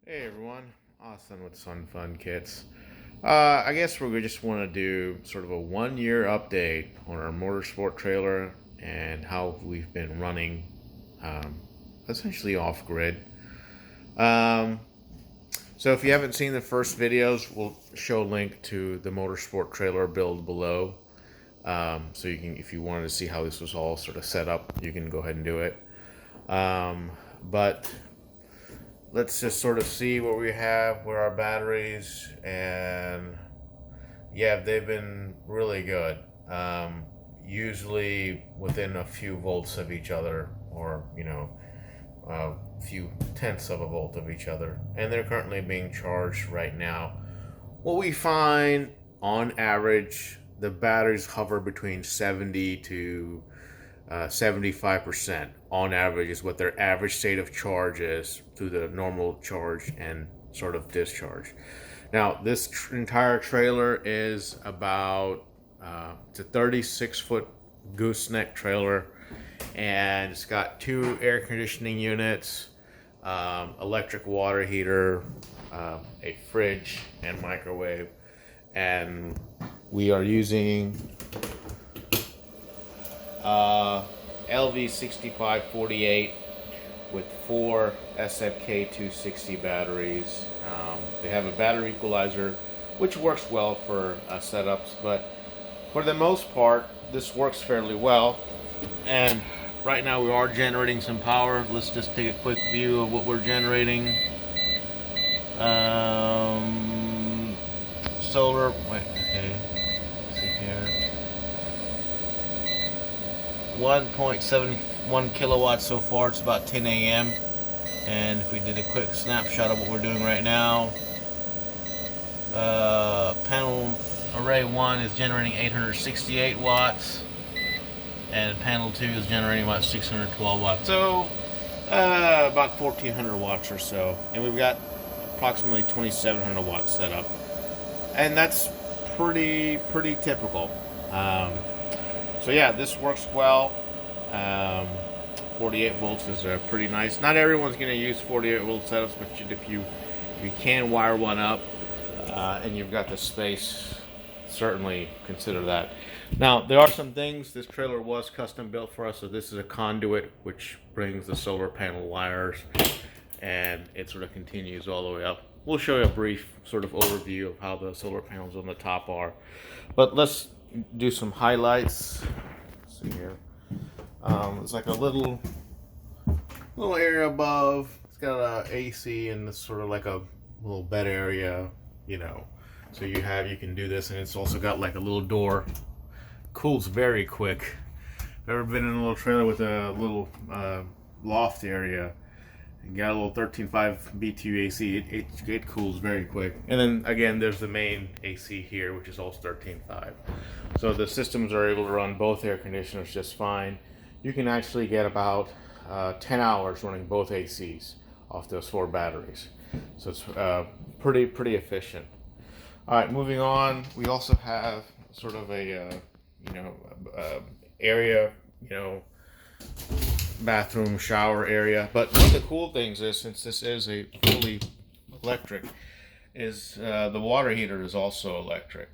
Hey everyone, Austin with Sun Fun Kits. I guess we just want to do sort of a 1 year update on our motorsport trailer and how we've been running um, essentially off grid. Um, so if you haven't seen the first videos, we'll show a link to the motorsport trailer build below. So you can, if you wanted to see how this was all sort of set up, you can go ahead and do it. But let's just sort of see what we have, where our batteries, and yeah, they've been really good. Usually within a few volts of each other, or a few tenths of a volt of each other, and they're currently being charged right now. What we find on average, the batteries hover between 70 to 75% on average is what their average state of charge is through the normal charge and sort of discharge. Now, this entire trailer is about it's a 36-foot gooseneck trailer, and it's got two air conditioning units, electric water heater, a fridge, and microwave. And we are using LV6548 with four SFK 260 batteries. They have a battery equalizer, which works well for setups, but for the most part, this works fairly well. And right now, we are generating some power. Let's just take a quick view of what we're generating. Solar. Wait. Okay. Let's see here. 1.71 kilowatts so far. It's about 10 a.m. And if we did a quick snapshot of what we're doing right now, panel array 1 is generating 868 watts, and panel 2 is generating about 612 watts. So about 1400 watts or so. And we've got approximately 2700 watts set up. And that's pretty typical. So yeah, this works well. 48 volts is pretty nice. Not everyone's going to use 48 volt setups, but if you can wire one up and you've got the space, certainly consider that. Now, there are some things. This trailer was custom built for us, so this is a conduit which brings the solar panel wires, and it sort of continues all the way up. We'll show you a brief sort of overview of how the solar panels on the top are, but let's do some highlights. Let's see here. It's like a little area above. It's got a AC and it's sort of like a little bed area, So you can do this, and it's also got like a little door. Cools very quick. Ever been in a little trailer with a little loft area? You got a little 13.5 BTU AC. It cools very quick. And then again, there's the main AC here, which is also 13.5. So the systems are able to run both air conditioners just fine. You can actually get about 10 hours running both ACs off those four batteries. So it's pretty efficient. All right, moving on. We also have sort of a area, bathroom, shower area. But one of the cool things is, since this is a fully electric, is the water heater is also electric.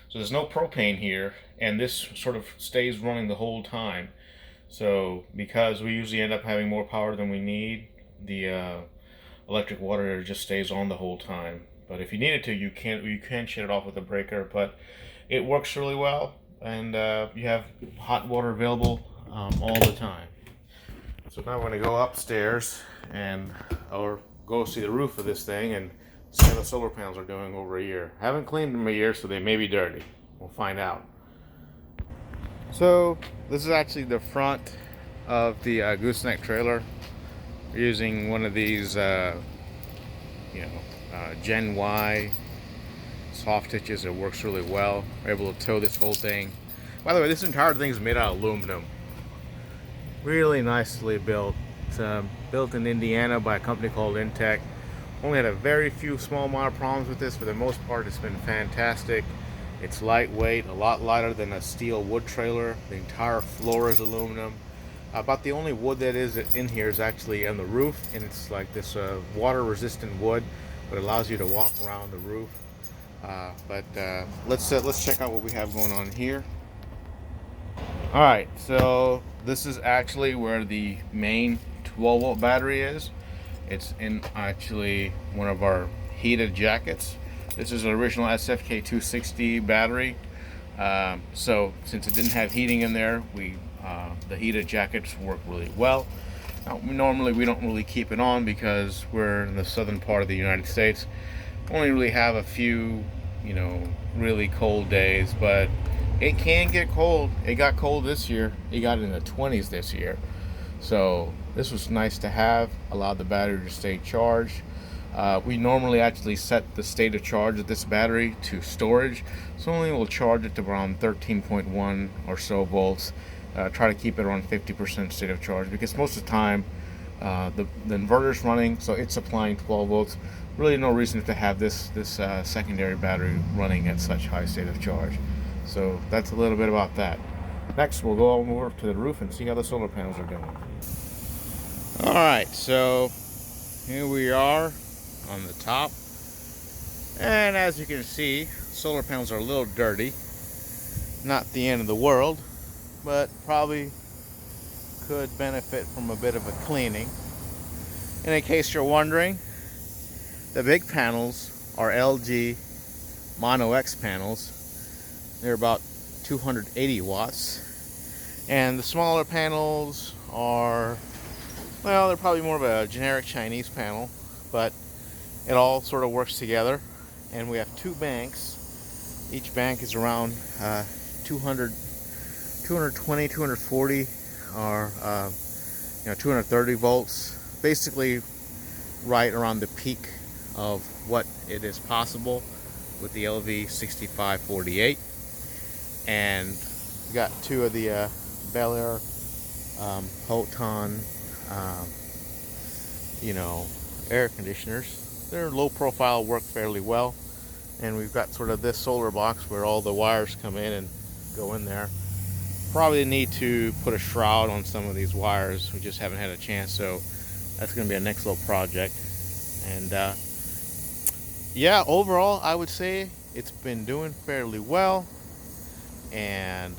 So there's no propane here, and this sort of stays running the whole time. So because we usually end up having more power than we need, the electric water heater just stays on the whole time. But if you needed to, you can shut it off with a breaker, but it works really well, and you have hot water available all the time. So now we're going to go upstairs or go see the roof of this thing and see how the solar panels are doing over a year. I haven't cleaned them a year, so they may be dirty. We'll find out. So this is actually the front of the gooseneck trailer. We're using one of these, Gen Y soft hitches. It works really well. We're able to tow this whole thing. By the way, this entire thing is made out of aluminum. Really nicely built. It's built in Indiana by a company called Intech. Only had a very few small minor problems with this. For the most part, it's been fantastic. It's lightweight, a lot lighter than a steel wood trailer. The entire floor is aluminum. About the only wood that is in here is actually on the roof, and it's like this water resistant wood, but allows you to walk around the roof. Let's check out what we have going on here. All right, so this is actually where the main 12-volt battery is. It's in actually one of our heated jackets. This is an original SFK 260 battery. So since it didn't have heating in there, the heated jackets work really well. Now, normally we don't really keep it on because we're in the southern part of the United States. Only really have a few, really cold days, but it can get cold. It got cold this year. It got in the 20s this year. So this was nice to have, allowed the battery to stay charged. We normally actually set the state of charge of this battery to storage, so only we'll charge it to around 13.1 or so volts. Try to keep it around 50% state of charge, because most of the time the inverter's running, so it's supplying 12 volts. Really no reason to have this secondary battery running at such high state of charge. So that's a little bit about that. Next, we'll go over to the roof and see how the solar panels are doing. All right, so here we are on the top, and as you can see, solar panels are a little dirty. Not the end of the world, but probably could benefit from a bit of a cleaning. And in case you're wondering, the big panels are LG Mono X panels. They're about 280 watts, and the smaller panels are, well, they're probably more of a generic Chinese panel, but it all sort of works together. And we have two banks. Each bank is around 220, 240, or 230 volts. Basically, right around the peak of what it is possible with the LV6548. And we got two of the Bel Air Photon air conditioners. They're low profile, work fairly well. And we've got sort of this solar box where all the wires come in and go in there. Probably need to put a shroud on some of these wires. We just haven't had a chance, so that's going to be a next little project. And yeah, overall I would say it's been doing fairly well. And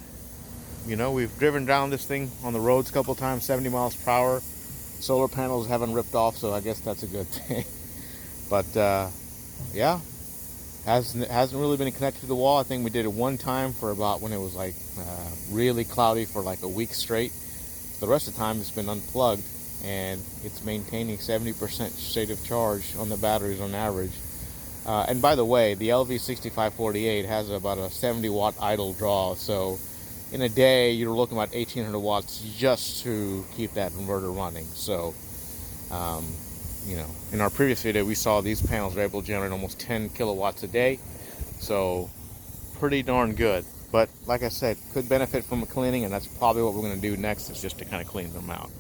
we've driven down this thing on the roads a couple times, 70 miles per hour. Solar panels haven't ripped off, so I guess that's a good thing. But yeah, hasn't really been connected to the wall. I think we did it one time for about when it was like really cloudy for like a week straight. The rest of the time it's been unplugged, and it's maintaining 70% state of charge on the batteries on average. And by the way, the LV6548 has about a 70 watt idle draw, so in a day you're looking at 1800 watts just to keep that inverter running. So in our previous video we saw these panels are able to generate almost 10 kilowatts a day, so pretty darn good. But like I said, could benefit from a cleaning, and that's probably what we're going to do next, is just to kind of clean them out.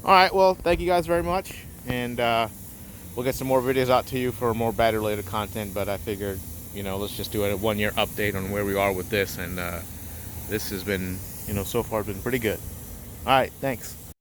All right, well, thank you guys very much, and we'll get some more videos out to you for more battery related content. But I figured, let's just do a 1 year update on where we are with this, and this has been, so far been pretty good. All right, thanks.